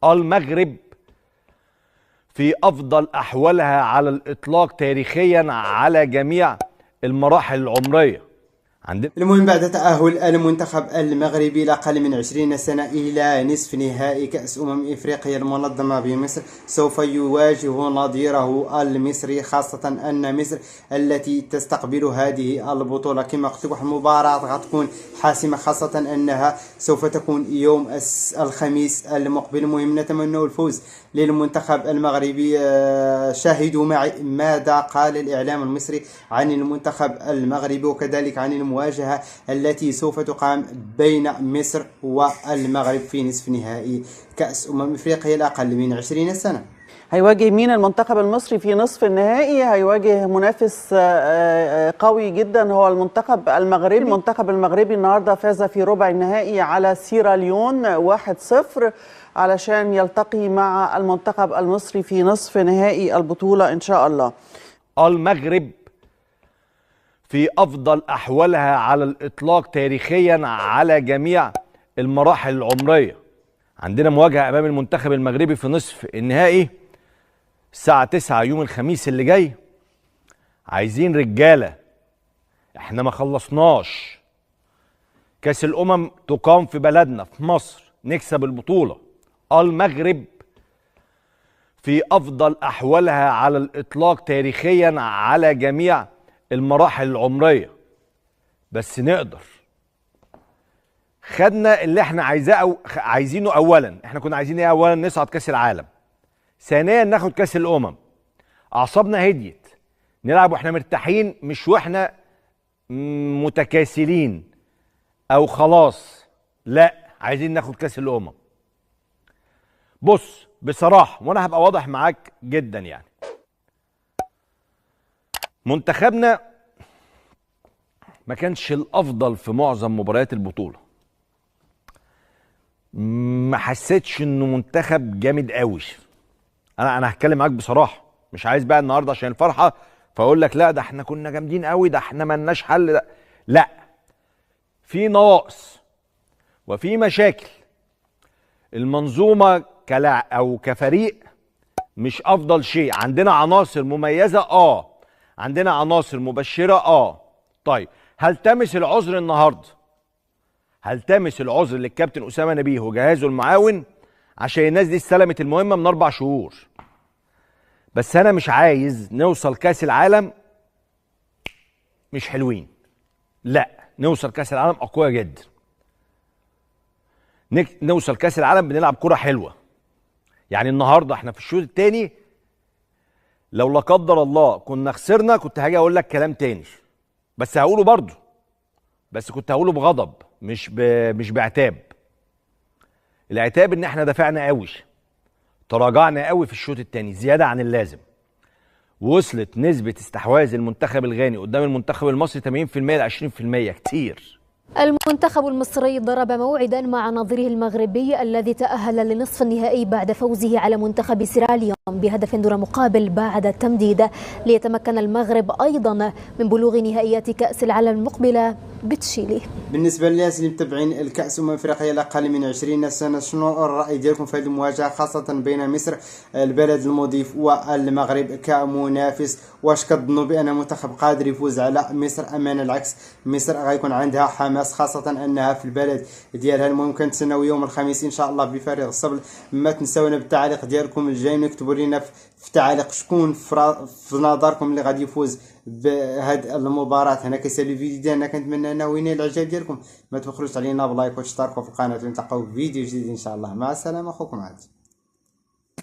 المغرب في أفضل أحوالها على الإطلاق تاريخيا على جميع المراحل العمرية. المهم، بعد تأهل المنتخب المغربي لأقل من 20 سنة إلى نصف نهائي كأس إفريقيا المنظمة بمصر، سوف يواجه نظيره المصري، خاصة أن مصر التي تستقبل هذه البطولة كما قلت لكم المباراة غتكون حاسمة، خاصة أنها سوف تكون يوم الخميس المقبل. المهم، نتمنى الفوز للمنتخب المغربي. شاهدوا معي ماذا قال الإعلام المصري عن المنتخب المغربي وكذلك عن المواجهة التي سوف تقام بين مصر والمغرب في نصف نهائي كأس إفريقيا لأقل من 20 سنة. هيواجه مين المنتخب المصري في نصف النهائي؟ هيواجه منافس قوي جدا هو المنتخب المغربي. المنتخب المغربي النهارده فاز في ربع النهائي على سيراليون 1-0 علشان يلتقي مع المنتخب المصري في نصف نهائي البطولة إن شاء الله. المغرب في أفضل أحوالها على الإطلاق تاريخيا على جميع المراحل العمرية. عندنا مواجهة أمام المنتخب المغربي في نصف النهائي الساعة 9 يوم الخميس اللي جاي. عايزين رجالة، احنا ما خلصناش. كأس الأمم تقام في بلدنا في مصر، نكسب البطولة. المغرب في أفضل أحوالها على الإطلاق تاريخيا على جميع المراحل العمرية، بس نقدر. خدنا اللي احنا عايزينه. أولا احنا كنا عايزين ايه؟ أولا نصعد كأس العالم، ثانيا ناخد كأس الأمم. أعصابنا هديت، نلعب واحنا مرتاحين، مش واحنا متكاسلين أو خلاص. لا، عايزين ناخد كأس الأمم. بص بصراحة، وانا هبقى واضح معاك جدا، يعني منتخبنا ما كانش الافضل في معظم مباريات البطولة. ما حسيتش انه منتخب جامد قوي. انا هتكلم معاك بصراحة، مش عايز بقى النهارده عشان الفرحة فاقول لك لا ده احنا كنا جامدين قوي، ده احنا ملناش حل. ده لا، في نواقص وفي مشاكل. المنظومة او كفريق مش افضل شيء. عندنا عناصر مميزة، عندنا عناصر مبشرة، طيب هلتمس العذر النهارده، هلتمس العذر للكابتن أسامة نبيه وجهازه المعاون عشان الناس دي استلمت المهمة من 4 شهور. بس انا مش عايز نوصل كاس العالم مش حلوين، لا، نوصل كاس العالم اقوياء جدا. نوصل كاس العالم بنلعب كرة حلوة. يعني النهارده احنا في الشوط الثاني لو لا قدر الله كنا خسرنا كنت هاجي اقول لك كلام تاني، بس هقوله برضه، بس كنت هقوله بغضب مش بعتاب. العتاب ان احنا دافعنا قوي، تراجعنا قوي في الشوط الثاني زياده عن اللازم. وصلت نسبه استحواذ المنتخب الغاني قدام المنتخب المصري 80% ل 20%، كتير. المنتخب المصري ضرب موعدا مع نظيره المغربي الذي تأهل لنصف النهائي بعد فوزه على منتخب سيراليون بهدف دون مقابل بعد التمديد، ليتمكن المغرب أيضا من بلوغ نهائيات كأس العالم المقبلة بتشيلي. بالنسبة للناس اللي متابعين الكأس أفريقيا لأقل من 20 سنة، شنو الرأي ديالكم في هذه المواجهة خاصة بين مصر البلد المضيف والمغرب كمنافس؟ واش كتظنوا بأن المنتخب قادر يفوز على مصر أم أن العكس مصر غيكون عندها حماس خاصة أنها في البلد ديالها؟ المهم كنتسناو يوم الخميس إن شاء الله بفارغ الصبر. ما تنساونا بالتعليق ديالكم الجاي، اكتبوا لنا في التعليق شكون في نظركم اللي غادي يفوز بهذه المباراة. هنا كيسالي الفيديو ديالنا، كنتمنى انه ينال الاعجاب ديالكم. ما تبخلوش علينا بلايك وتشتركوا في القناة ونلتقاو في فيديو جديد ان شاء الله. مع السلامة، اخوكم عادل.